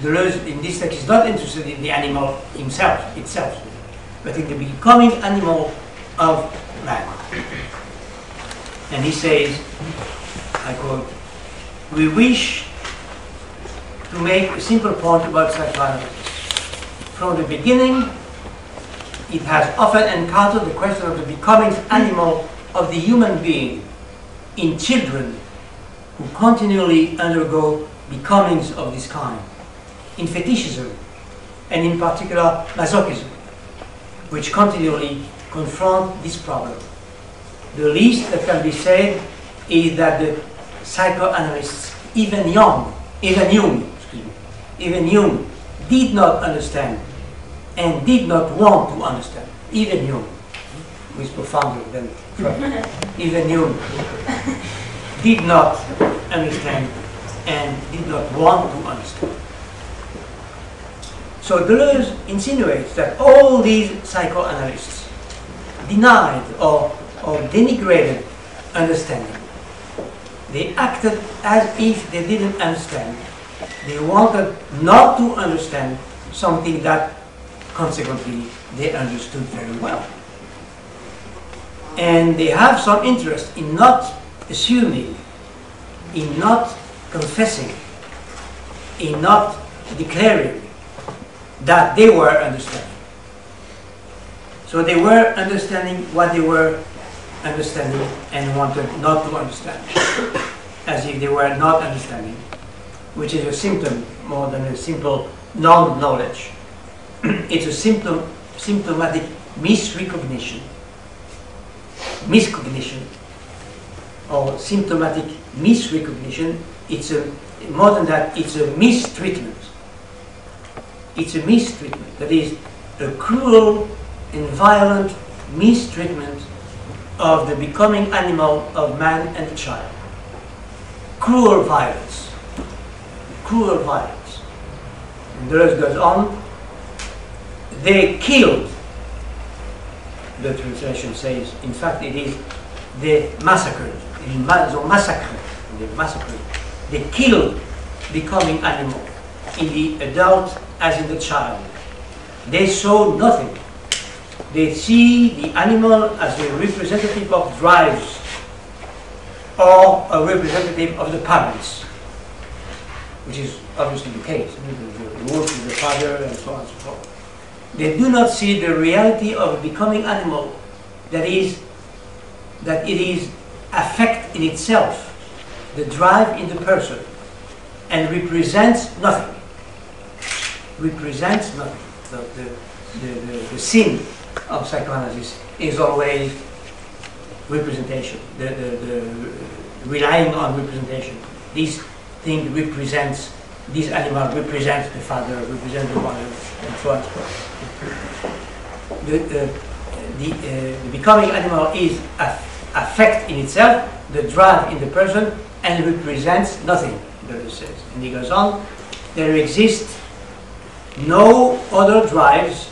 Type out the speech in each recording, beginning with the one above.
Deleuze in this text is not interested in the animal itself, but in the becoming animal of man. And he says, I quote, "We wish to make a simple point about psychoanalysis. From the beginning, it has often encountered the question of the becoming animal of the human being in children who continually undergo becomings of this kind, in fetishism, and in particular masochism, which continually confront this problem. The least that can be said is that the psychoanalysts, even Jung, did not understand and did not want to understand. Even Jung, who is profounder than Freud, even Jung did not understand and did not want to understand." So Deleuze insinuates that all these psychoanalysts denied or denigrated understanding. They acted as if they didn't understand. They wanted not to understand something that consequently they understood very well. And they have some interest in not assuming, in not confessing, in not declaring that they were understanding. So they were understanding what they were understanding and wanted not to understand, as if they were not understanding, which is a symptom more than a simple non-knowledge. It's a symptomatic miscognition, or symptomatic misrecognition. It's a, more than that, it's a mistreatment. It's a mistreatment, that is, a cruel and violent mistreatment of the becoming animal of man and child. Cruel violence. Cruel violence. And Deleuze goes on, they killed, the translation says, in fact it is, they massacred, they killed becoming animal in the adult as in the child. They saw nothing. They see the animal as a representative of drives or a representative of the parents, which is obviously the case. The wolf is the father and so on and so forth. They do not see the reality of a becoming animal, that it is affect in itself, the drive in the person, and represents nothing. Represents nothing. The sin of psychoanalysis is always representation, the relying on representation. This thing represents, this animal represents the father, represents the mother, and so on. The becoming animal is affect in itself, the drive in the person, and represents nothing, Deleuze says. And he goes on, there exist no other drives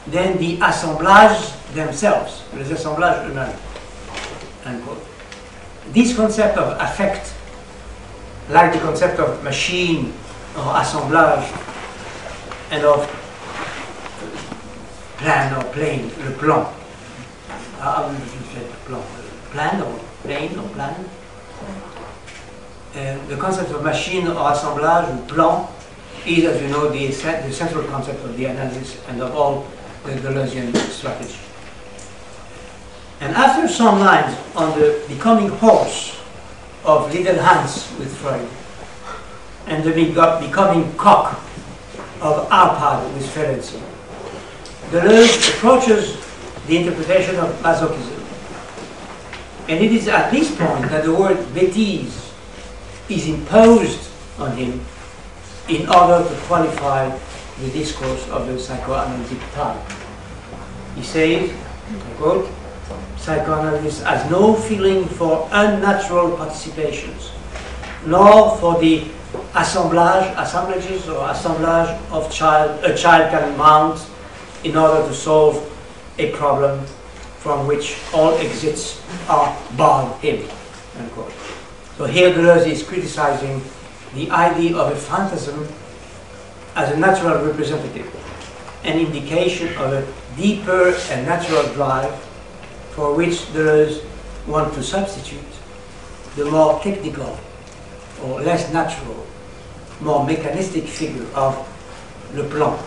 than the assemblages themselves, les assemblages eux-mêmes, unquote. This concept of affect, like the concept of machine or assemblage, and of plan or plane, le plan. How would you say plan? Plan or plane or plan? The concept of machine or assemblage or plan is, as you know, the central concept of the analysis and of all the Deleuzian strategy. And after some lines on the becoming horse of little Hans with Freud, and the becoming cock of Arpad with Ferenczi, Deleuze approaches the interpretation of masochism. And it is at this point that the word bêtise is imposed on him in order to qualify the discourse of the psychoanalytic type. He says, I quote, "Psychoanalysis has no feeling for unnatural participations, nor for the assemblages or assemblage of a child can mount in order to solve a problem from which all exits are barred him." Unquote. So here Deleuze is criticizing the idea of a phantasm as a natural representative, an indication of a deeper and natural drive for which Deleuze wants to substitute the more technical or less natural, more mechanistic figure of le plan,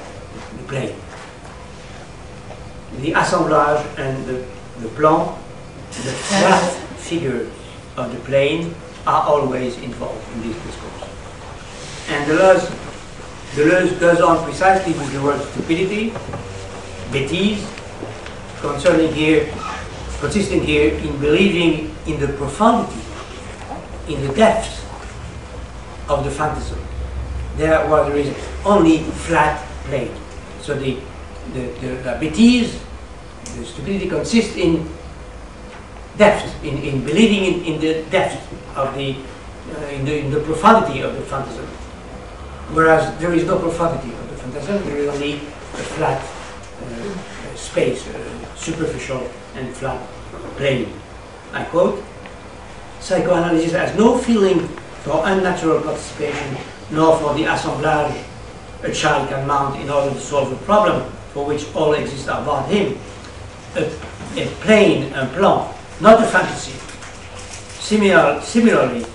the plane. The assemblage and the plan, the flat figures of the plane are always involved in this discourse. And Deleuze goes on precisely with the word stupidity, bêtise, consisting here in believing in the profundity, in the depth of the phantasm, there where there is only flat plane. So the bêtise, the stupidity, consists in depth, in believing in the depth of in the profundity of the phantasm. Whereas there is no profundity of the phantasm, there is only a flat space, superficial and flat plane. I quote, "Psychoanalysis has no feeling for unnatural participation, nor for the assemblage a child can mount in order to solve a problem for which all exists about him. A plane, un plan, not a fantasy. Similarly,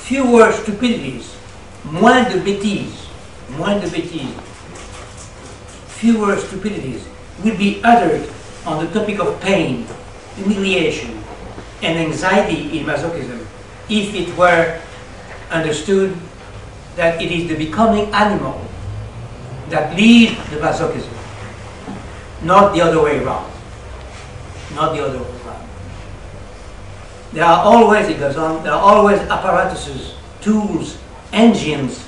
fewer stupidities, moins de bêtises, fewer stupidities will be uttered on the topic of pain, humiliation, and anxiety in masochism if it were understood that it is the becoming animal that leads the masochism, not the other way around. Not the other way around. There are always, it goes on, there are always apparatuses, tools, engines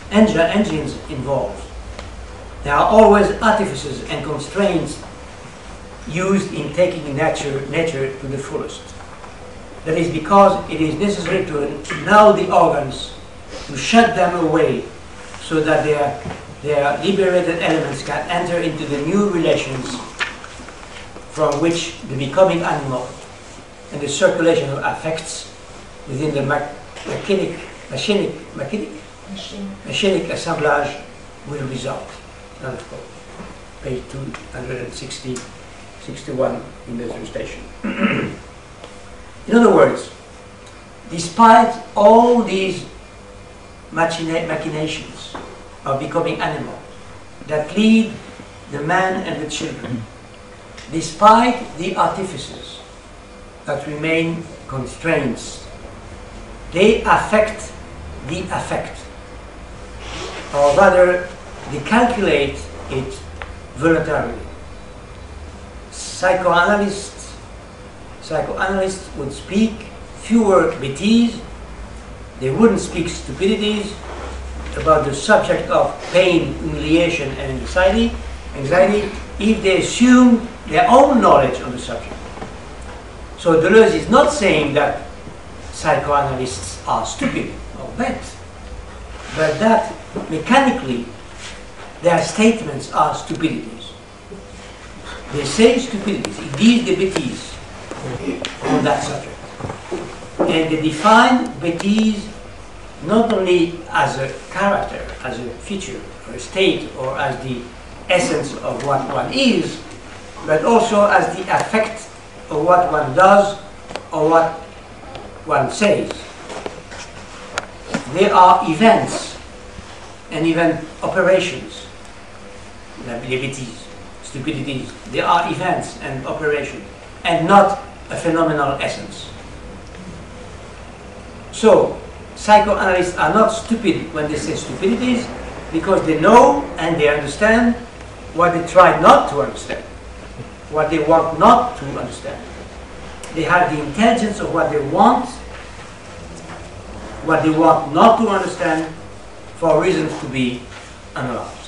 involved. There are always artifices and constraints used in taking nature to the fullest. That is because it is necessary to null the organs, to shut them away, so that their liberated elements can enter into the new relations from which the becoming animal and the circulation of affects within the machinic assemblage will result." Page 261 in the illustration. In other words, despite all these machinations of becoming animal that lead the man and the children, despite the artifices that remain constraints, they affect the affect, or rather, they calculate it voluntarily. Psychoanalysts would speak fewer bêtises, they wouldn't speak stupidities about the subject of pain, humiliation, and anxiety if they assume their own knowledge on the subject. So Deleuze is not saying that psychoanalysts are stupid or bad, but that mechanically their statements are stupidities. They say stupidities, indeed the bêtises on that subject. And they define bêtises not only as a character, as a feature, or a state, or as the essence of what one is, but also as the effect of what one does or what one says. They are events and even operations. Les bêtises, stupidities, they are events and operations, and not a phenomenal essence. So, psychoanalysts are not stupid when they say stupidities, because they know and they understand what they try not to understand, what they want not to understand. They have the intelligence of what they want not to understand, for reasons to be analyzed.